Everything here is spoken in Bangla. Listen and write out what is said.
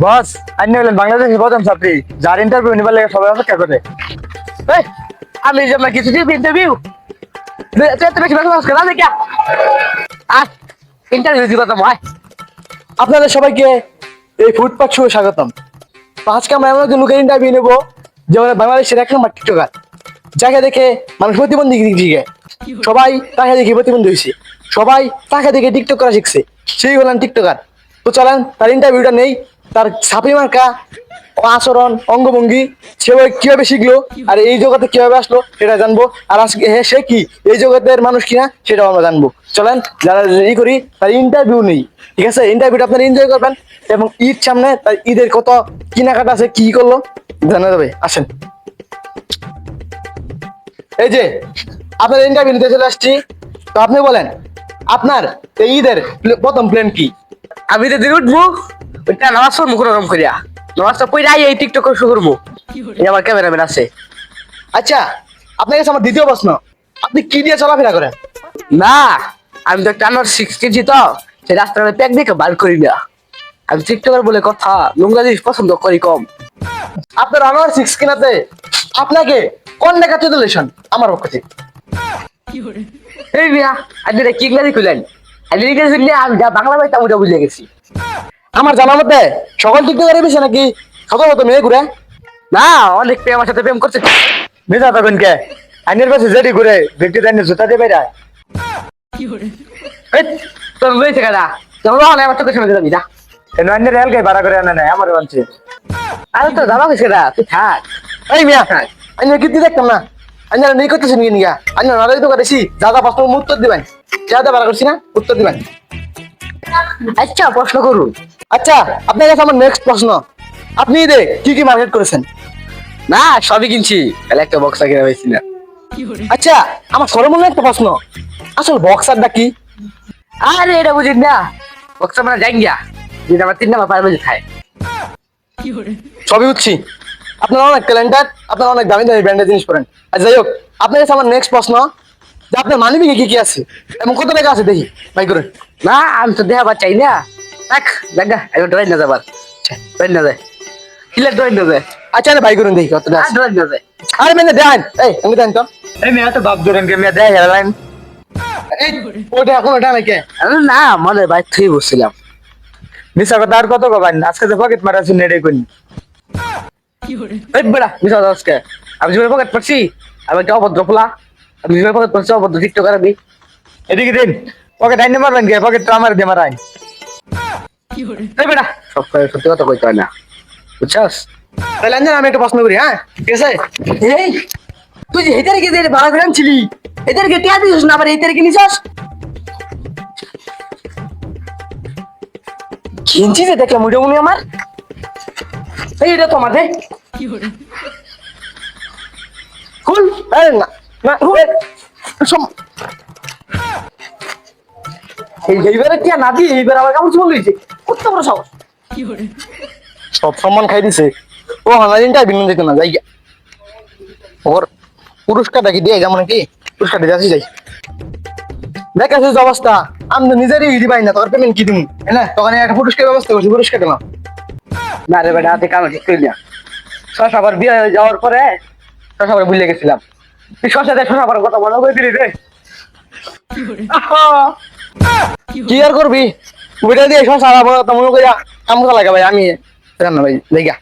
বস, আপনি হলেন বাংলাদেশের প্রথম ছাত্রী যার ইন্টারভিউ নিবার লেগে সবাই অপেক্ষা করে। এই, আমি যে কিছু দিব ইন্টারভিউ বেশি বেশি কেনা দেখি আর ইন্টারভিউ দিব তো ভাই। আপনাদের সবাইকে এই ফুটপাথ শো স্বাগতম। তো আজকে আমরা এমন একজন লোকের ইন্টারভিউ নেবো যেমন বাংলাদেশের এক নম্বর টিকটকার, যাকে দেখে মানুষ প্রতিবন্ধী দিকে সবাই তাকে দেখে প্রতিবন্ধী হয়েছে, সবাই তাকে দেখে টিকটক করা শিখছে, সেই হলেন টিকটকার। তো চলেন তার ইন্টারভিউটা নেই, তার ছাপি মার্কা আচরণ অঙ্গভঙ্গি সেভাবে কিভাবে শিখলো আর এই জগতে কিভাবে আসলো সেটা জানবো। আর আজকে সে কি এই জগতের মানুষ কিনা সেটাও আমরা জানবো। চলেন যারা ই করি তার ইন্টারভিউ নেই, ঠিক আছে? ইন্টারভিউটা আপনারা এনজয় করবেন এবং ঈদ সামনে, তার ঈদের কত কেনাকাটা আছে কি করলো জানা যাবে। আসেন, এই যে আপনার ইন্টারভিউ নিতে চলে আসছি। তো আপনি বলেন আপনার এই ঈদের প্রথম প্ল্যান কি? আমি তো দিন উঠবো ওইটা নামাজ পড়বো কোনো রকম করিয়া, নামাজটা পড়ে এই টিকটক শুরু করবো। এই আমার ক্যামেরাম্যান আছে। আচ্ছা, আপনার কাছে আমার দ্বিতীয় প্রশ্ন, আপনি কি দিয়ে চলাফেরা করেন? না, আমি তো একটা আনার শিখছি তো সেই রাস্তাটা প্যাক দেখে বার করি না। আমি টিকটকার বলে কথা, নোংরা জিনিস পছন্দ করি কম। আপনার অনার সিক্স কিনাতে আপনাকে কনগ্রাচুলেশন আমার পক্ষ থেকে। এই মিয়া, আপনি এটা কি ইংরাজি খুলেন? আপনি ইংরেজি শুনলে আমি যা বাংলা বইটা ওটা বুঝে গেছি। আমার জানার মতে সকল টিকটকারের বিষয় নাকি শত শত মেয়ে ঘুরে। না, অনেক মেয়ে আমার সাথে প্রেম করছে। মেজা থাকবেন কে? আইনের পাশে যেটি ঘুরে ব্যক্তি তাইনের জুতা দিয়ে বেড়ায়। এই, তোর লইছে কেনা তোমরা অনেক আমার চোখের সামনে যাবি না। কেন আইনের এলকে ভাড়া করে আনে নাই আমার বানছে। আরে তো যাবা কিছু না, তুই থাক। এই মিয়া, আইনের কীর্তি দেখতাম না, আইনারা নেই করতেছেন কি নিয়া? আইনার নালে তো করেছি, যা যা প্রশ্ন উত্তর দিবেন, যা যা ভাড়া করছি না উত্তর দিবেন। আচ্ছা, প্রশ্ন করুন। আচ্ছা, আপনার কাছে আমার নেক্সট প্রশ্ন, আপনি ঈদে কি কি মার্কেট করেছেন? না, সবই কিনছি, তাহলে একটা বক্সা কিনা হয়েছি না। আচ্ছা, আমার সরমূল্য একটা প্রশ্ন, আসল বক্সারটা কি? আরে এটা বুঝিস না, বক্সা মানে জাঙ্গিয়া, যেটা আমার 3 নাম্বার পার বেজে খায়। সবই বুঝছি, আপনারা অনেক ট্যালেন্টেড, আপনারা অনেক দামি দামি ব্র্যান্ডের জিনিস পরেন। আর যাই হোক, আপনার কাছে আমার নেক্সট প্রশ্ন, যে আপনার মানিব্যাগে কি কি আছে এবং কত টাকা আছে দেখি বাই করেন। না, আমি তো দেখা চাই না। দেখ দেখা এখন ড্রয়িং না যাবার, ড্রয়িং না যায়, কিলার ড্রয়িং না যায়, আচ্ছা না বাই করুন দেখি কত টাকা আর আছে। ড্রয়িং না যায়। আরে মেনে দেন, এই আমি দেন তো। এই মেয়ে তো বাপ ধরেন কে মেয়ে দেয় হেলাইন। এই ওটা এখন ওটা নাকি? আরে না, মনে ভাই তুই বসছিলাম। মিশা কথা আর কত কবান, আজকে যে পকেট মারা আছে নেড়ে কোন। এই বেড়া মিশা আজকে আমি জীবনে পকেট পাচ্ছি, আমি একটা অভদ্র ফোলা, আমি জীবনে পকেট পাচ্ছি অভদ্র টিকটকার আমি। এদিকে দিন পকেট আইনে মারবেন কে? পকেট তো আমার দিয়ে মারাই। এই বেড়া সব সত্যি কথা কইতে হয় না, বুঝছস? তাহলে আঞ্জান আমি একটা প্রশ্ন করি, হ্যাঁ ঠিক আছে? এই, তুই যে হেতারে গিয়ে ভাড়া করে আনছিলি, হেতারে গিয়ে টিয়া দিছিস না, আবার হেতারে গিয়ে নিছস। কিনছি যে দেখলাম ওইটা উনি আমার। এই এটা তো আমার রে খুল, আরে না না এইবারে টিয়া না দিয়ে এইবার আমার কেমন চলে গেছে, কত বড় সাহস। সব সম্মান খাই দিছে। ও হানারিনটা বিনন দিত না, যাই গিয়া। ওর পুরস্কারটা কি দিয়ে যেমন কি পুরস্কার দিতে আসি যাই। দেখ আসিস অবস্থা, আমি তো নিজেরই হিদি পাই না, তোর পেমেন্ট কি দিমু না? তখন একটা পুরস্কার ব্যবস্থা করছি, পুরস্কার দিলাম। না রে বেটা, হাতে কামে ঠিক করি না। শশা আবার বিয়ে হয়ে যাওয়ার পরে শশা আবার ভুলে গেছিলাম। তুই শশা দিয়ে শশা আবার কথা মনে করে দিলি রে। কি আর করবি, ওইটা দিয়ে সব সারা বড় মনে করি কাম করা লাগে ভাই, আমি জান না ভাই জায়গা।